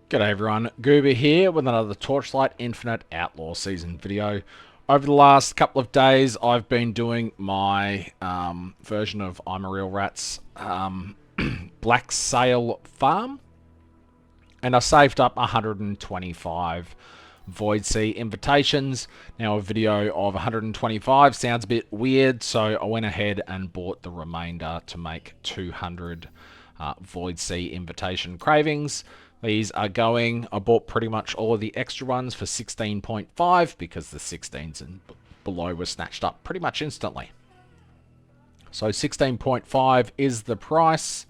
G'day everyone, Gooba here with another Torchlight Infinite Outlaw Season video. Over the last couple of days I've been doing my version of I'm a Real Rat's Black Sail Farm, and I saved up 125 Void Sea invitations. Now a video of 125 sounds a bit weird, so I went ahead and bought the remainder to make 200 Void Sea invitation cravings. These are going, I bought pretty much all of the extra ones for 16.5 because the 16s and below were snatched up pretty much instantly. So 16.5 is the price.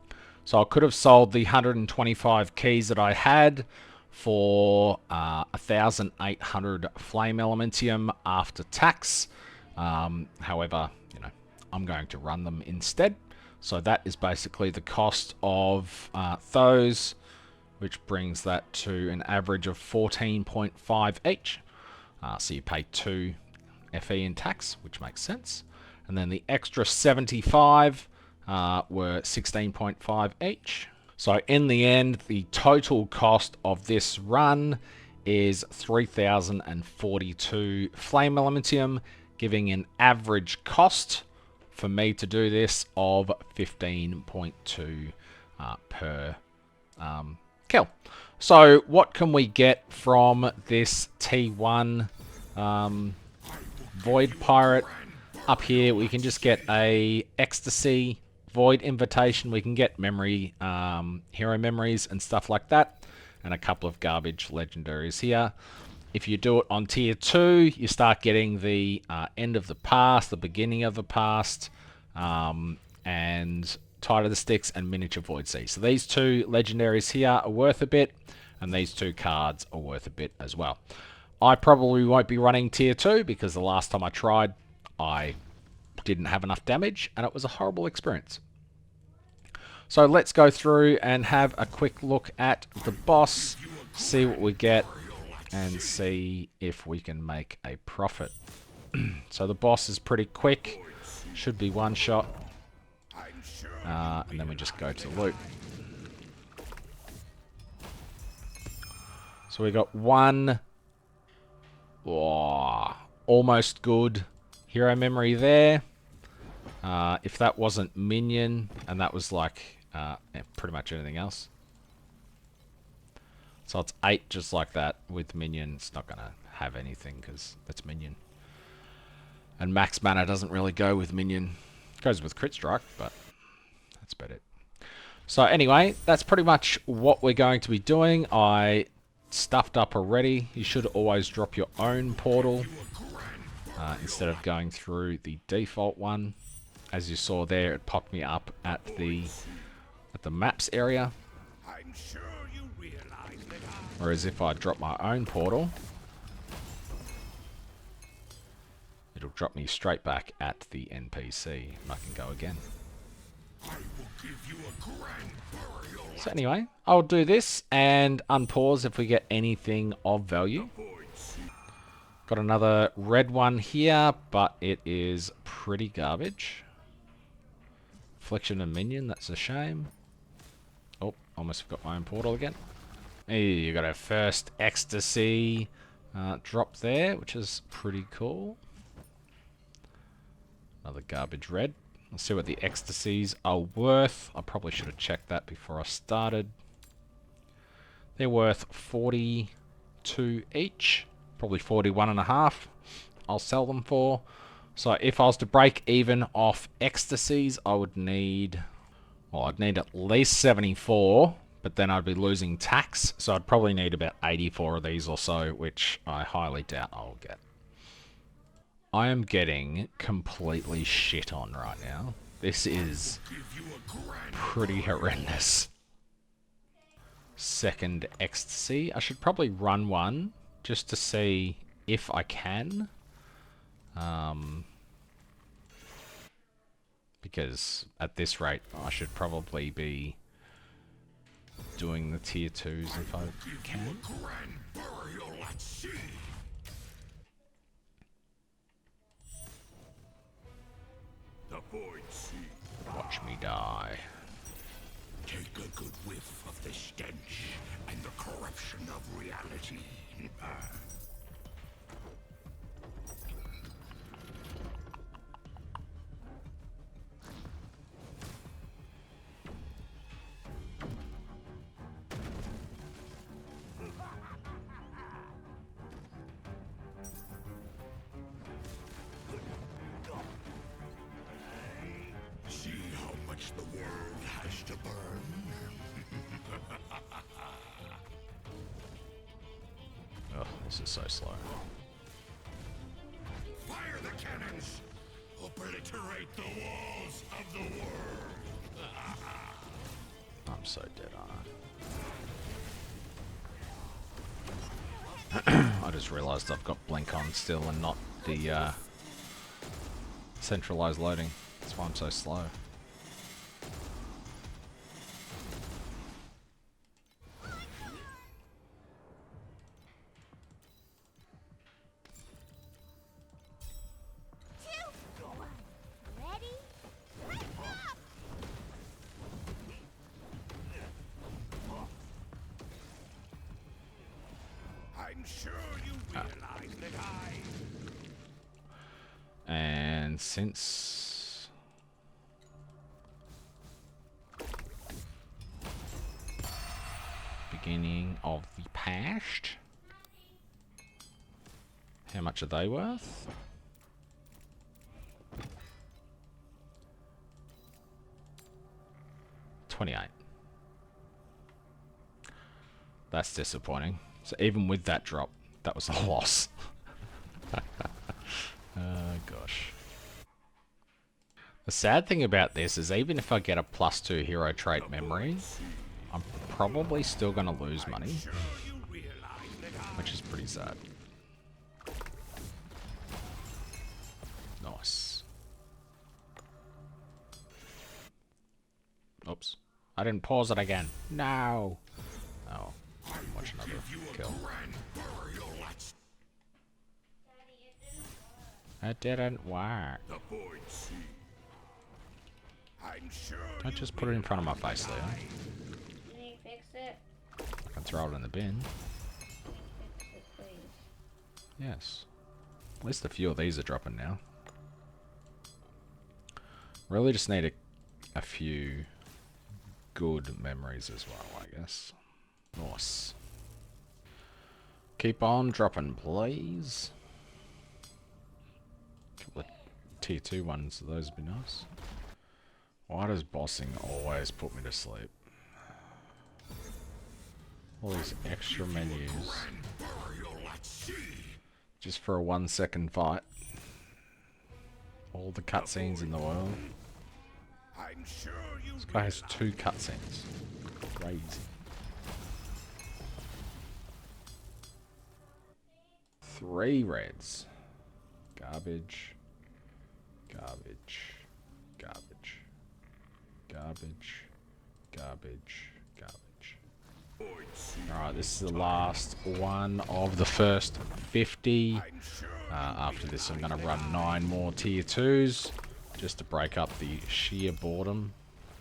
So I could have sold the 125 keys that I had for 1,800 flame elementium after tax. However, you know, I'm going to run them instead. So that is basically the cost of those, which brings that to an average of 14.5 each. So you pay 2 FE in tax, which makes sense. And then the extra 75 were 16.5 each. So in the end, the total cost of this run is 3,042 flame elementium, giving an average cost for me to do this of 15.2 per kill. So what can we get from this T1 Void Pirate? Up here we can just get a Ecstasy Void Invitation. We can get memory, hero memories and stuff like that, and a couple of garbage legendaries here. If you do it on tier 2, you start getting the end of the past, the beginning of the past, and Tide of the Sticks and Miniature Void Sea. So these two legendaries here are worth a bit, and these two cards are worth a bit as well. I probably won't be running tier 2 because the last time I tried, I didn't have enough damage, and it was a horrible experience. So let's go through and have a quick look at the boss, see what we get, and see if we can make a profit. So the boss is pretty quick, should be one shot. And then we just go to loot. So we got one almost good hero memory there. If that wasn't minion, and that was like pretty much anything else. So it's 8 just like that. With minion, it's not going to have anything because that's minion. And max mana doesn't really go with minion. It goes with crit strike, but that's about it. So anyway, that's pretty much what we're going to be doing. I stuffed up already. You should always drop your own portal instead of going through the default one. As you saw there, it popped me up at the maps area. Whereas if I drop my own portal, it'll drop me straight back at the NPC. And I can go again. So anyway, I'll do this and unpause if we get anything of value. Got another red one here, but it is pretty garbage. Affliction and minion, that's a shame. Oh, almost forgot my own portal again. Hey, you got our first Ecstasy drop there, which is pretty cool. Another garbage red. Let's see what the Ecstasies are worth. I probably should have checked that before I started. They're worth 42 each. Probably 41.5 I'll sell them for. So if I was to break even off Ecstasies, I would need... well, I'd need at least 74, but then I'd be losing tax. So I'd probably need about 84 of these or so, which I highly doubt I'll get. I am getting completely shit on right now. This is pretty horrendous. Second Ecstasy. I should probably run one just to see if I can. Because at this rate, I should probably be doing the tier 2s if I can. Watch me die. Take a good whiff of the stench and the corruption. This is so slow. Fire the cannons! Obliterate the walls of the world! I'm so dead, aren't I? I just realised I've got blink on still and not the centralised loading. That's why I'm so slow. I'm sure you realize that And since beginning of the past, how much are they worth? 28. That's disappointing. So even with that drop, that was a loss. Gosh. The sad thing about this is even if I get a +2 hero trait memory, I'm probably still going to lose money, which is pretty sad. Nice. Oops. I didn't pause it again. No. Oh. Watch another kill. That didn't work. Don't just put it in front of my face, Leo. Can you fix it? I can throw it in the bin. Fix it, please. Yes. At least a few of these are dropping now. Really just need a few good memories as well, I guess. Nice. Keep on dropping, please. Couple of tier 2 ones, those would be nice. Why does bossing always put me to sleep? All these extra menus. Just for a 1-second fight. All the cutscenes in the world. This guy has 2 cutscenes. Crazy. 3 reds. Garbage. Garbage. Garbage. Garbage. Garbage. Garbage. Alright, this is the last one of the first 50. After this I'm going to run 9 more tier 2s. Just to break up the sheer boredom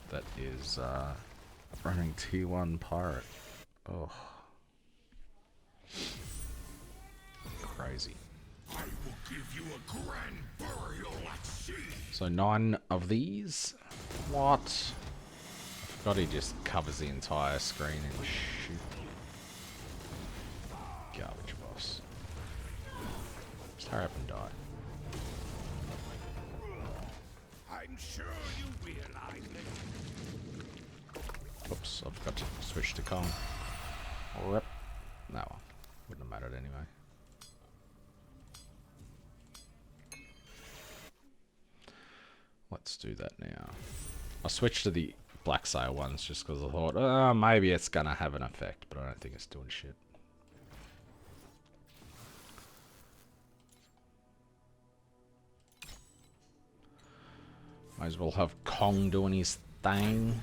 that is running tier 1 pirate. Oh. Crazy. So 9 of these. What? I forgot he just covers the entire screen and shoot. Garbage boss. Just hurry up and die. I'm sure you realize it. Oops, I forgot to switch to Kong. Rip. No, wouldn't have mattered anyway. Let's do that now. I switched to the Black Sail ones just because I thought, maybe it's going to have an effect, but I don't think it's doing shit. Might as well have Kong doing his thing.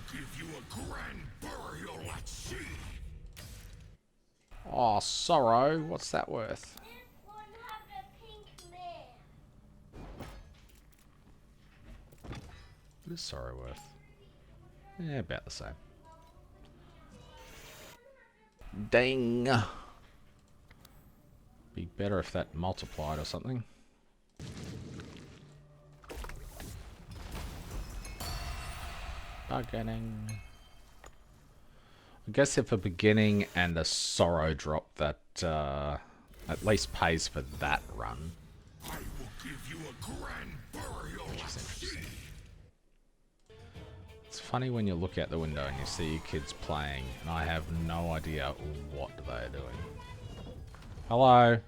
Oh, sorrow. What's that worth? What is sorrow worth? Yeah, about the same. Dang. Be better if that multiplied or something. Bargaining. I guess if a beginning and a sorrow drop that at least pays for that run. I will give you a grand burial at sea. It's funny when you look out the window and you see your kids playing, and I have no idea what they're doing. Hello.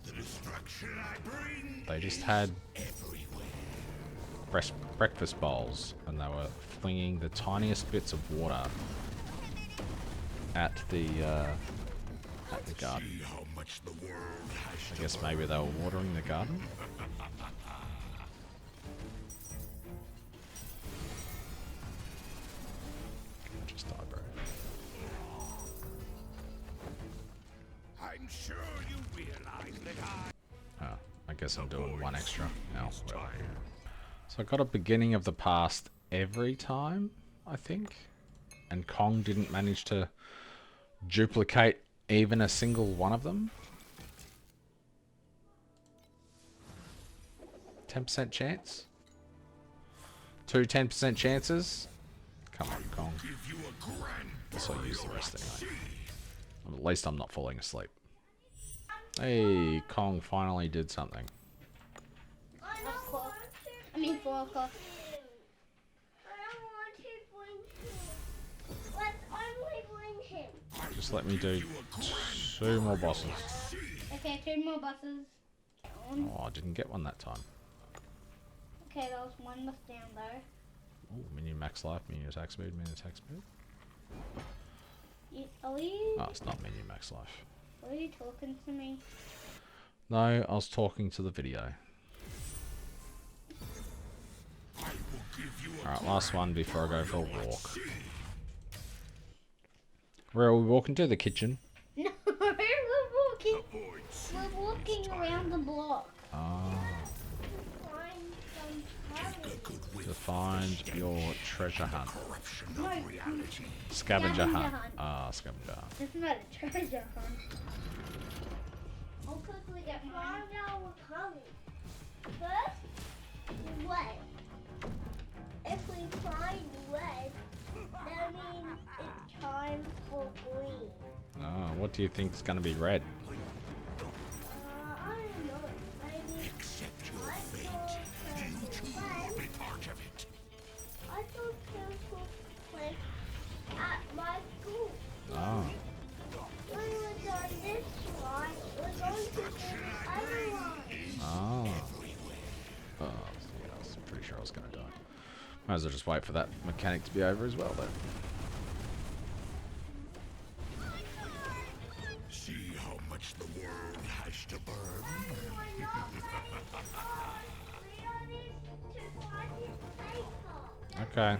The destruction I bring They just had everywhere. breakfast bowls, and they were flinging the tiniest bits of water at the garden. See how much the world has I to guess burn. maybe they were watering the garden. Just die, bro. I'm sure you realize that Oh, I guess I'm doing one extra. Oh, well. So I got a beginning of the past every time, I think. And Kong didn't manage to duplicate even a single one of them. 10% chance? Two 10% chances? Come on, Kong. give you a grand Guess I'll use the rest anyway. At least I'm not falling asleep. Hey, Kong finally did something. Of course. I mean 4 o'clock. Just let me do 2 more bosses. Okay, 2 more buses. Oh, I didn't get one that time. Okay, there was 1 bus down though. Ooh, minion max life, minion attack speed, minion attack speed. Are we? Oh, it's not minion max life. Are you talking to me? No, I was talking to the video. Alright, last one before I go for a walk. Where are we walking to? The kitchen? No, we're walking around the block. Ah, to find your treasure hunt. No, Scavenger hunt. hunt. Ah, scavenger hunt. It's not a treasure hunt. I'll quickly get mine. First, red. If we find red, that means it's time for green. Ah, what do you think is going to be red? I don't know. Maybe accept your I fate. thought You too red. will be part of it. I thought purple was at my school. Ah, When it was on this one, it was on to the other one. ah. Oh, yeah, I was pretty sure I was going to die. Might as well just wait for that mechanic to be over as well, then. See how much the world has to burn. Okay.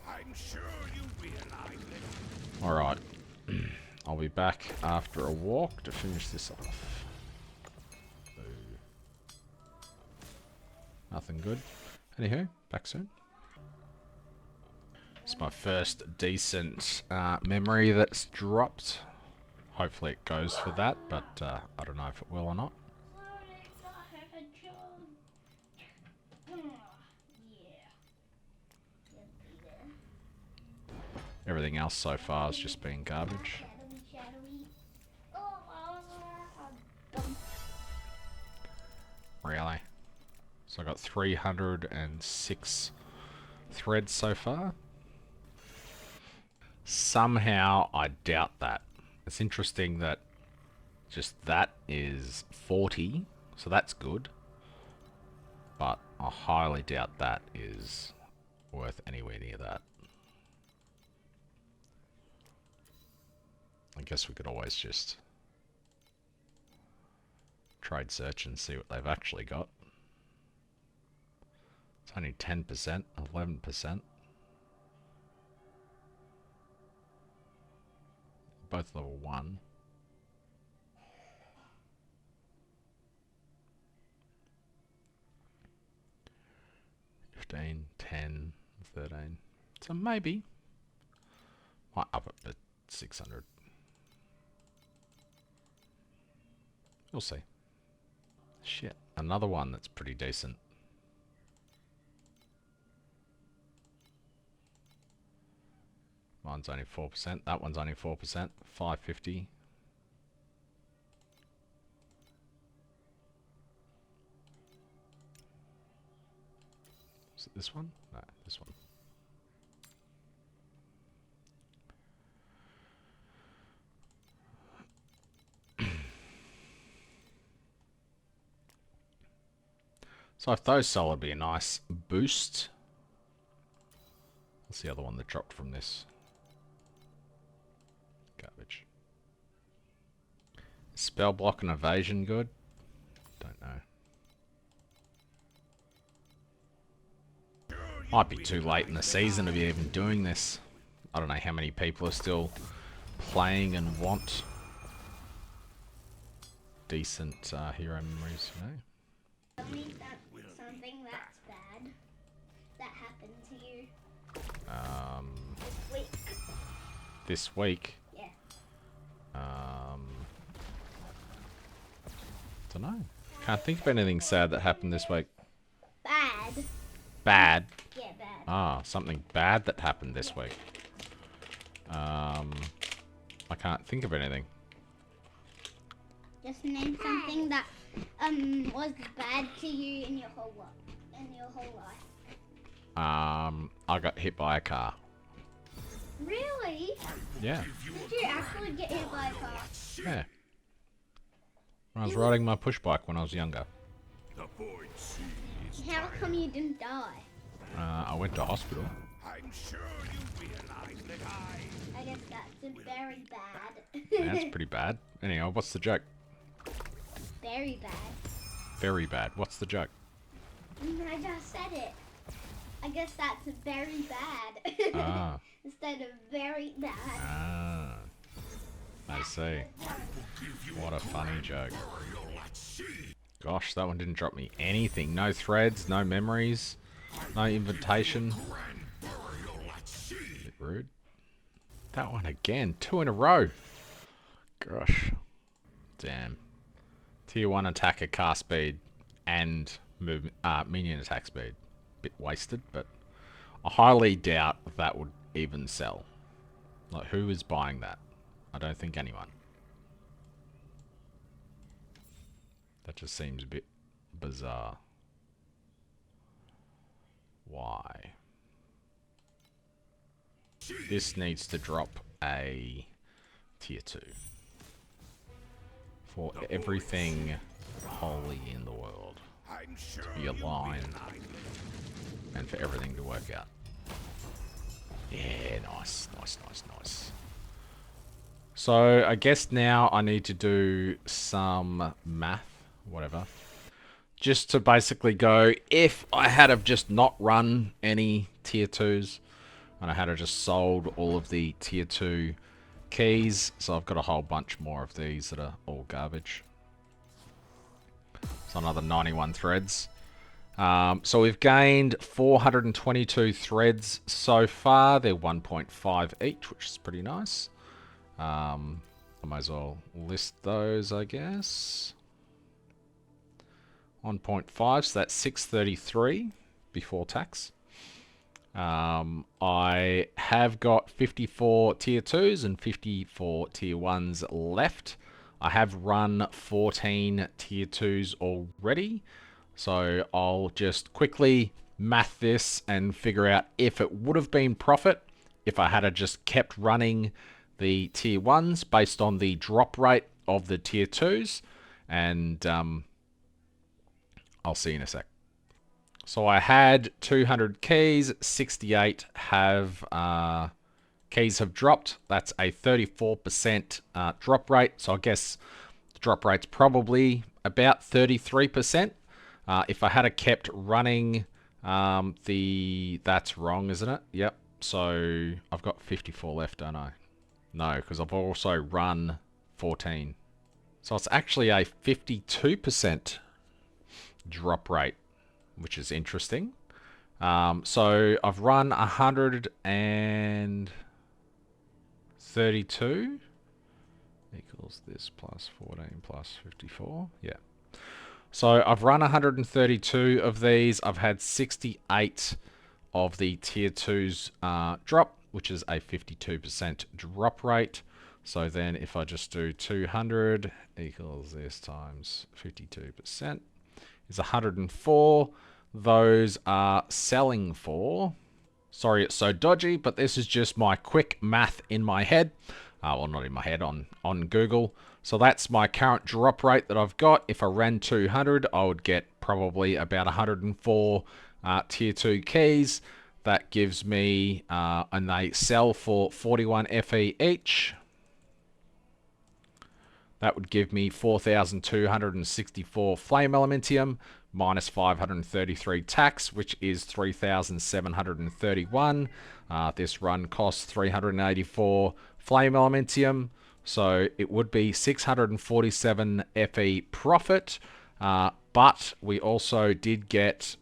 I'm sure you realize that Alright. I'll be back after a walk to finish this off. Boo. Nothing good. Anywho, back soon. It's my first decent memory that's dropped. Hopefully it goes for that, but I don't know if it will or not. Everything else so far has just been garbage. Shadowy. Really? So I got 306 threads so far. Somehow I doubt that. It's interesting that just that is 40, so that's good. But I highly doubt that is worth anywhere near that. I guess we could always just trade search and see what they've actually got. It's only 10%, 11%. Both level 1. $15, $10, $13. So maybe might up it to 600. We'll see. Shit, another one that's pretty decent. Mine's only 4%. That one's only 4%. 550. Is it this one? No, this one. So if those sell, it'd be a nice boost. What's the other one that dropped from this? Garbage. Spell block and evasion good? Don't know. Might be too late in the season to be even doing this. I don't know how many people are still playing and want decent hero memories. You know? Tell me something that's bad that happened to you this week. This week? Yeah. Don't know. Can't think of anything sad that happened this week. Bad. Bad? Yeah, bad. Ah, something bad that happened this week. I can't think of anything. Just name something that was bad to you in your whole life. I got hit by a car. Really? Yeah. Did you actually get hit by a car? Yeah. When I was riding my push bike when I was younger. The void sea is How come you didn't die? I went to hospital. I'm sure you realize that I guess that's very bad. That's pretty bad. Anyhow, what's the joke? Very bad. Very bad. What's the joke? I just said it. I guess that's very bad. Ah. Instead of very bad. Ah. I see. What a funny joke. Gosh, that one didn't drop me anything. No threads, no memories, no invitation. Bit rude. That one again. 2 in a row. Gosh. Damn. Tier 1 attacker car speed and minion attack speed. Bit wasted, but I highly doubt that would even sell. Like, who is buying that? I don't think anyone. That just seems a bit bizarre. Why? This needs to drop a tier 2. For everything holy in the world to be aligned and for everything to work out. Yeah, nice, nice, nice, nice. So I guess now I need to do some math, whatever, just to basically go, if I had have just not run any tier 2s and I had have just sold all of the tier 2 keys, so I've got a whole bunch more of these that are all garbage. So another 91 threads. So we've gained 422 threads so far. They're 1.5 each, which is pretty nice. I might as well list those, I guess. 1.5, so that's 633 before tax. I have got 54 tier 2s and 54 tier 1s left. I have run 14 tier 2s already. So I'll just quickly math this and figure out if it would have been profit if I had just kept running the tier 1s based on the drop rate of the tier 2s. And I'll see you in a sec. So I had 200 keys, 68 have keys have dropped. That's a 34% drop rate. So I guess the drop rate's probably about 33%. If I had kept running that's wrong, isn't it? Yep. So I've got 54 left, don't I? No, because I've also run 14. So it's actually a 52% drop rate, which is interesting. So I've run 132 equals this plus 14 plus 54. Yeah. So I've run 132 of these. I've had 68 of the tier 2s drop, which is a 52% drop rate. So then if I just do 200 equals this times 52% is 104. Those are selling for, sorry it's so dodgy, but this is just my quick math in my head. Well, not in my head, on Google. So that's my current drop rate that I've got. If I ran 200, I would get probably about 104 tier 2 keys. That gives me, and they sell for 41 FE each. That would give me 4,264 flame elementium minus 533 tax, which is 3,731. This run costs 384 flame elementium, so it would be 647 FE profit. But we also did get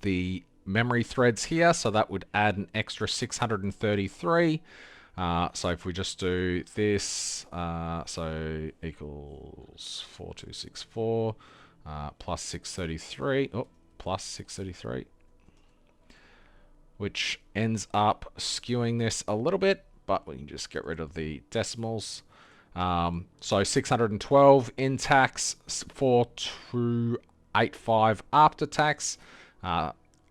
the memory threads here, so that would add an extra 633. So if we just do this, so equals 4264 plus 633, plus 633, which ends up skewing this a little bit, but we can just get rid of the decimals. So 612 in tax, 4285 after tax.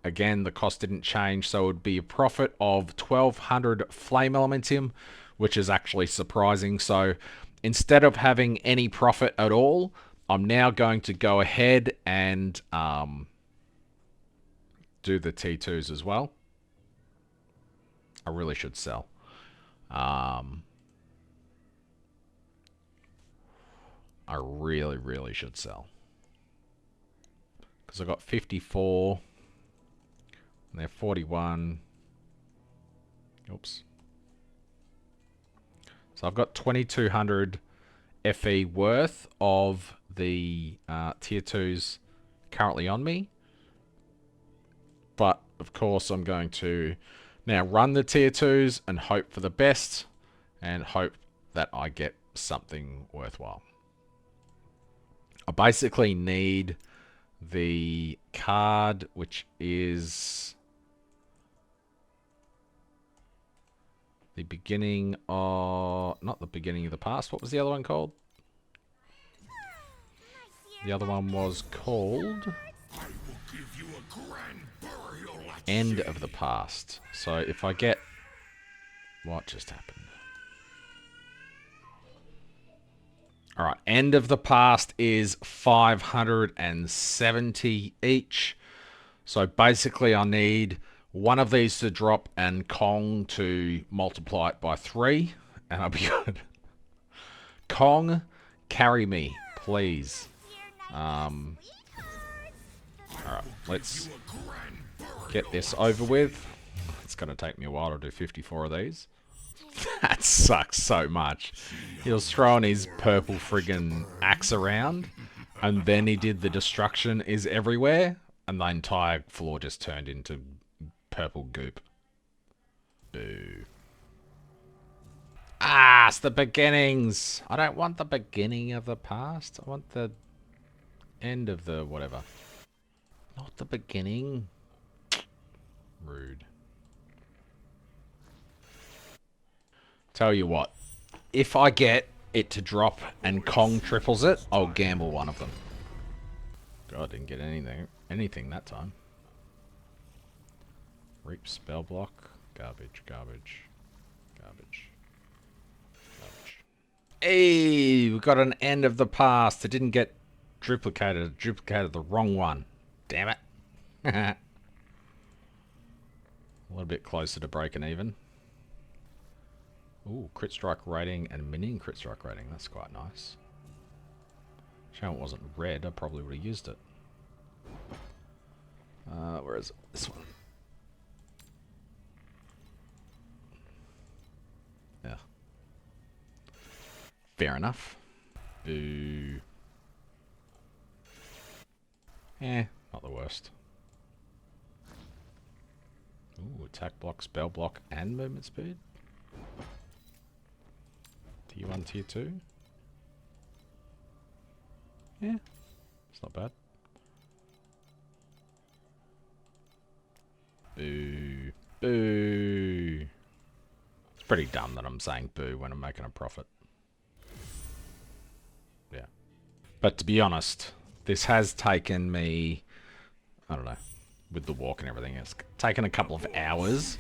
Again, the cost didn't change, so it would be a profit of 1200 flame elementium, which is actually surprising. So instead of having any profit at all, I'm now going to go ahead and do the T2s as well. I really should sell. I really should sell. Because I got 54... and they're 41. Oops. So I've got 2200 FE worth of the tier 2s currently on me. But of course I'm going to now run the tier 2s and hope for the best and hope that I get something worthwhile. I basically need the card, which is the beginning of... not the beginning of the past. What was the other one called? The other one was called End of the Past. So if I get... what just happened? Alright, End of the Past is 570 each. So basically I need one of these to drop and Kong to multiply it by 3, and I'll be good. Kong, carry me, please. Alright, let's get this over with. It's going to take me a while to do 54 of these. That sucks so much. He was throwing his purple friggin' axe around, and then he did the destruction is everywhere, and the entire floor just turned into purple goop. Boo. Ah, it's the beginnings. I don't want the beginning of the past. I want the end of the whatever. Not the beginning. Rude. Tell you what, if I get it to drop and Kong triples it, I'll gamble one of them. God, I didn't get anything that time. Reap spell block. Garbage, garbage, garbage, garbage. Hey, we got an End of the Past. It didn't get duplicated. It duplicated the wrong one. Damn it. A little bit closer to breaking even. Ooh, crit strike rating and minion crit strike rating. That's quite nice. Shame it wasn't red. I probably would have used it. Where is it? This one. Yeah. Fair enough. Boo. Not the worst. Ooh, attack block, spell block, and movement speed. Tier 1, Tier 2. Yeah, it's not bad. Boo. Boo. It's pretty dumb that I'm saying boo when I'm making a profit. Yeah. But to be honest, this has taken me, I don't know, with the walk and everything, it's taken a couple of hours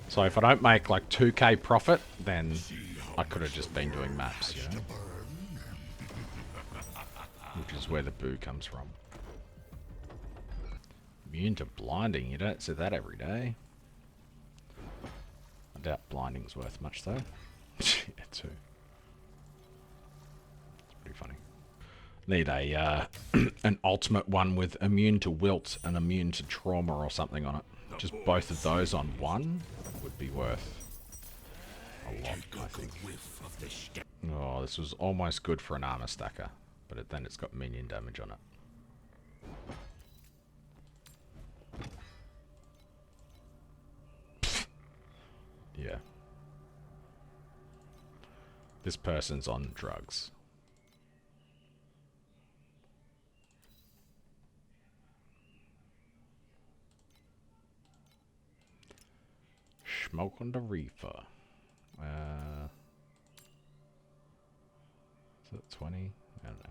So if I don't make like 2k profit, then I could have just been doing maps, you know? Which is where the boo comes from. Immune to blinding, you don't see that every day. I doubt blinding's worth much though. Yeah, too. It's pretty funny. Need a an ultimate one with immune to wilt and immune to trauma or something on it. Just both of those on one would be worth a lot, I think. Oh, this was almost good for an armor stacker, but then it's got minion damage on it. Yeah. This person's on drugs. Smoke on the reefer. Is it 20? I don't know.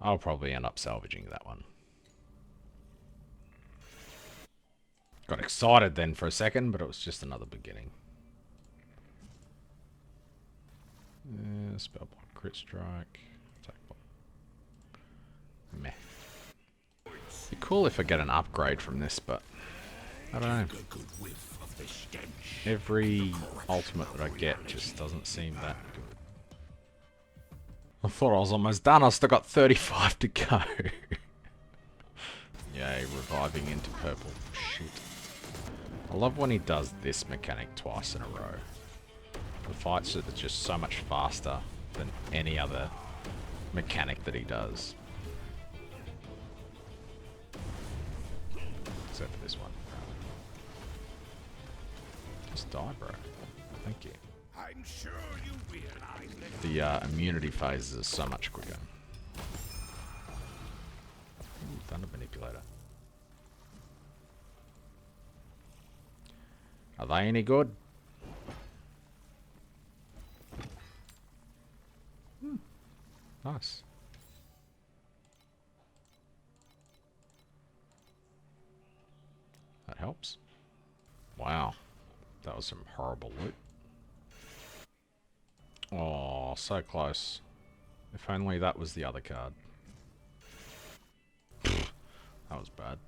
I'll probably end up salvaging that one. Got excited then for a second, but it was just another beginning. Spell block, crit strike, attack block. Meh. Be cool if I get an upgrade from this, but I don't know. Every ultimate that I get just doesn't seem that good. I thought I was almost done. I still got 35 to go. Yay, reviving into purple. Shit. I love when he does this mechanic twice in a row. The fights are just so much faster than any other mechanic that he does. Except for this one. Just die, bro. Thank you. I'm sure you realize that The immunity phases are so much quicker. Ooh, Thunder Manipulator. Are they any good? Nice. That helps. Wow. That was some horrible loot. Oh, so close. If only that was the other card. That was bad.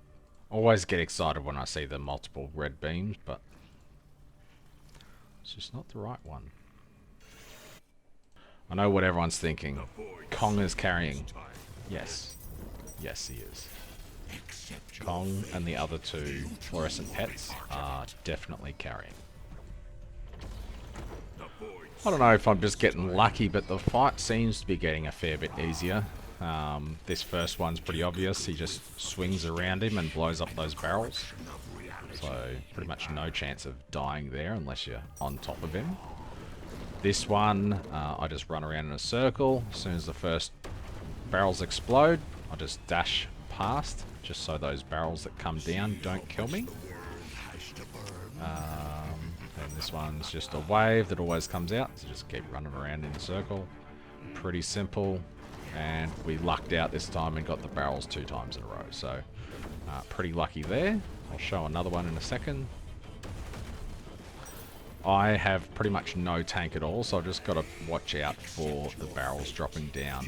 Always get excited when I see the multiple red beams, but it's just not the right one. I know what everyone's thinking. Kong is carrying. Yes. Yes, he is. Kong and the other two fluorescent pets are definitely carrying. I don't know if I'm just getting lucky, but the fight seems to be getting a fair bit easier. This first one's pretty obvious. He just swings around him and blows up those barrels. So pretty much no chance of dying there unless you're on top of him. This one, I just run around in a circle. As soon as the first barrels explode, I just dash past, just so those barrels that come down don't kill me. And this one's just a wave that always comes out, so just keep running around in a circle. Pretty simple. And we lucked out this time and got the barrels 2 times in a row, so pretty lucky there. I'll show another one in a second. I have pretty much no tank at all, so I've just got to watch out for the barrels dropping down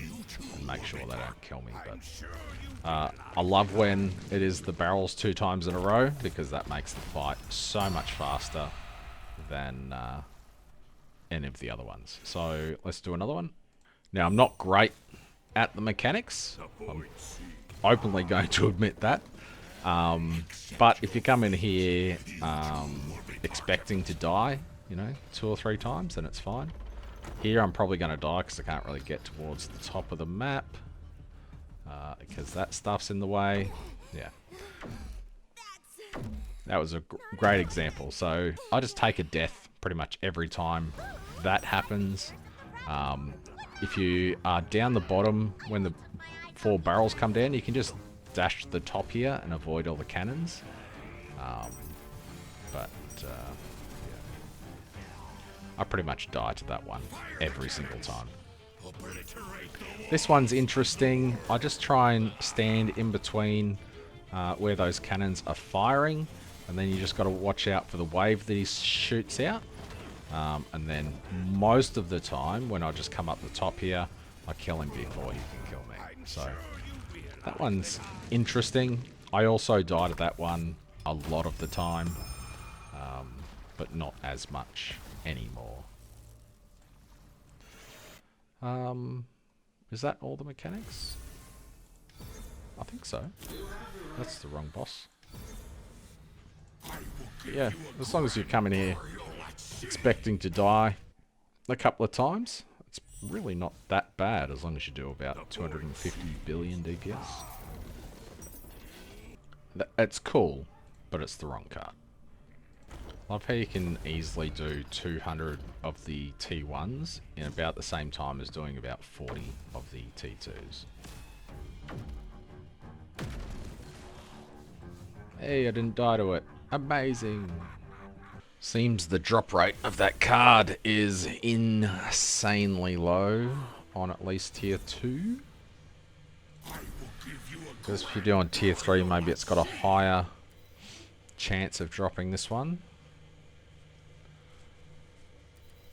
and make sure they don't kill me. But I love when it is the barrels 2 times in a row, because that makes the fight so much faster than any of the other ones. So let's do another one. Now, I'm not great at the mechanics. I'm openly going to admit that. But if you come in here expecting to die, you know, 2 or 3 times, then it's fine. Here I'm probably going to die because I can't really get towards the top of the map because that stuff's in the way. Yeah. That was a great example. So I just take a death pretty much every time that happens. If you are down the bottom when the 4 barrels come down, you can just dash to the top here and avoid all the cannons. Yeah. I pretty much die to that one every single time. This one's interesting. I just try and stand in between where those cannons are firing And then you just got to watch out for the wave that he shoots out. And then most of the time, when I just come up the top here, I kill him before he can kill me. So that one's interesting. I also died at that one a lot of the time, but not as much anymore. Is that all the mechanics? I think so. That's the wrong boss. Yeah, as long as you come in here expecting to die a couple of times, it's really not that bad as long as you do about 250 billion DPS. It's cool, but it's the wrong card. Love how you can easily do 200 of the T1s in about the same time as doing about 40 of the T2s. Hey, I didn't die to it. Amazing. Seems the drop rate of that card is insanely low on at least tier 2. Because if you're doing tier 3, maybe it's got a higher chance of dropping this one.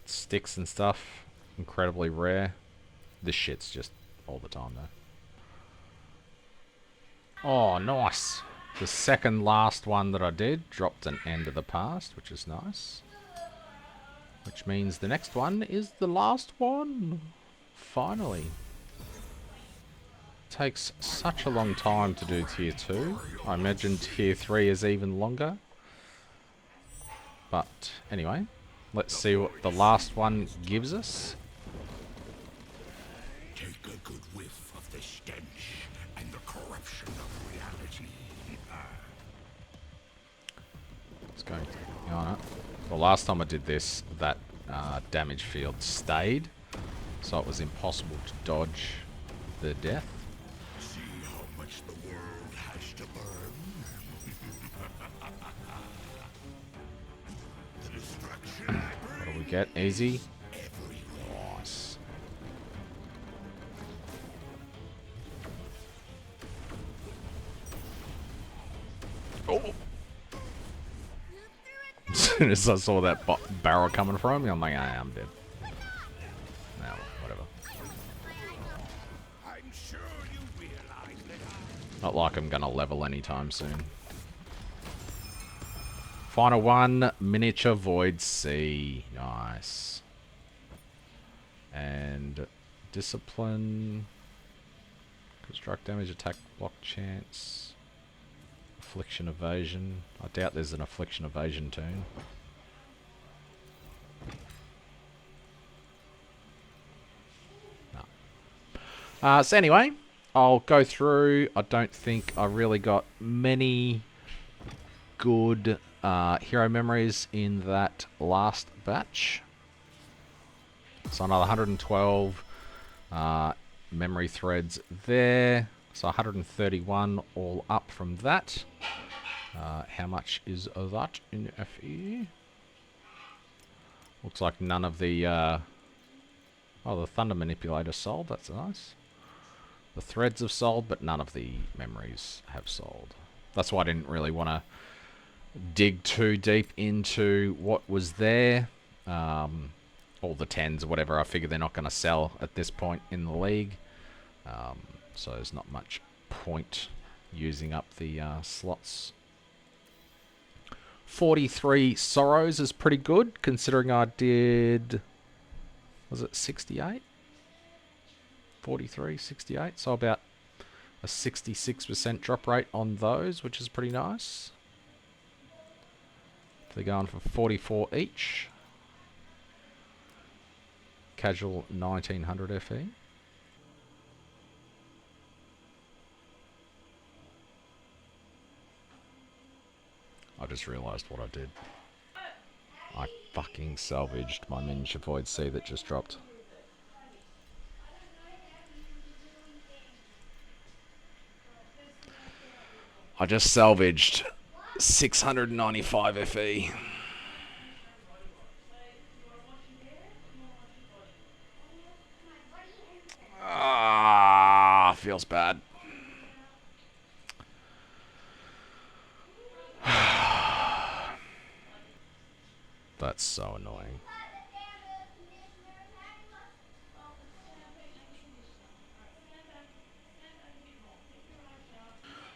Sticks and stuff, incredibly rare. This shit's just all the time though. Oh, nice. The second last one that I did dropped an End of the Past, which is nice. Which means the next one is the last one. Finally. Takes such a long time to do tier 2. I imagine tier 3 is even longer. But anyway, let's see what the last one gives us. Take a good whiff of the stench and the corruption of reality. Let's go on it. The last time I did this, that damage field stayed, so it was impossible to dodge the death. See how much the world has to burn. The destruction What do we get? Easy. Nice. Oh! As soon as I saw that barrel coming from me, I'm like, I'm dead. Now, whatever. I'm sure you realize that Not like I'm gonna level anytime soon. Final one, miniature void sea. Nice. And discipline. Construct damage, attack, block chance. Affliction evasion. I doubt there's an affliction evasion tune. No. So anyway, I'll go through. I don't think I really got many good hero memories in that last batch. So another 112 memory threads there. So 131 all up from that. How much is that in FE? Looks like none of the... oh, the Thunder Manipulator sold. That's nice. The threads have sold, but none of the memories have sold. That's why I didn't really want to dig too deep into what was there. All the 10s or whatever, I figure they're not going to sell at this point in the league. So there's not much point using up the slots. 43 Sorrows is pretty good, considering I did... Was it 68? 43, 68. So about a 66% drop rate on those, which is pretty nice. They're going for 44 each. Casual 1900 FE. I just realised what I did. I fucking salvaged my miniature void sea that just dropped. I just salvaged 695 FE. Ah, feels bad. That's so annoying.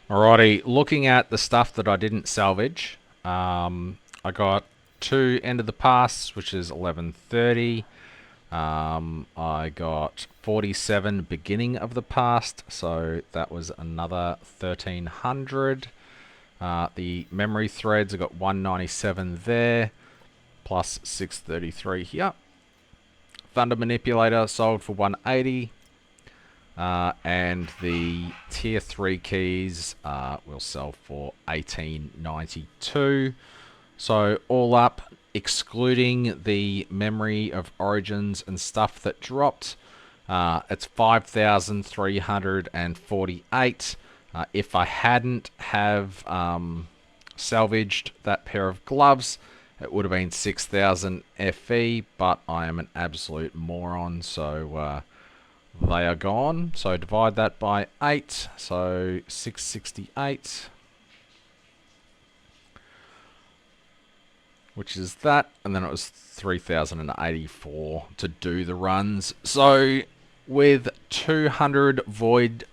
Alrighty, looking at the stuff that I didn't salvage, I got 2 end of the pass, which is 1130. I got 47 beginning of the past, so that was another 1300. The memory threads, I got 197 there, plus 633 here. Thunder manipulator sold for 180. And the tier 3 keys will sell for 1892. So all up, excluding the memory of origins and stuff that dropped, it's 5,348. If I hadn't have salvaged that pair of gloves, it would have been 6,000 FE, but I am an absolute moron, so they are gone. So divide that by 8, so 668. Which is that, and then it was 3,084 to do the runs. So with 200 void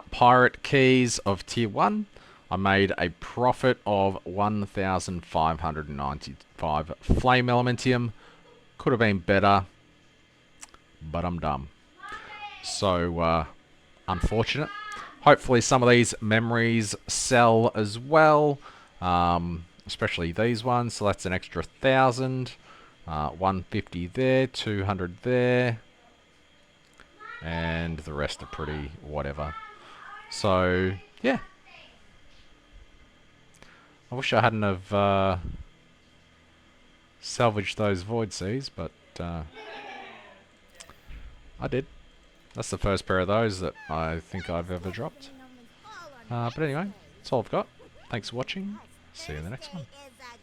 pirate keys of tier 1, I made a profit of 1,595 flame elementium. Could have been better, but I'm dumb. So, unfortunate. Hopefully some of these memories sell as well, especially these ones. So that's an extra 1,000, 150 there, 200 there, and the rest are pretty whatever. So, yeah. I wish I hadn't have salvaged those void seas, but I did. That's the first pair of those that I think I've ever dropped. But anyway, that's all I've got. Thanks for watching. See you in the next one.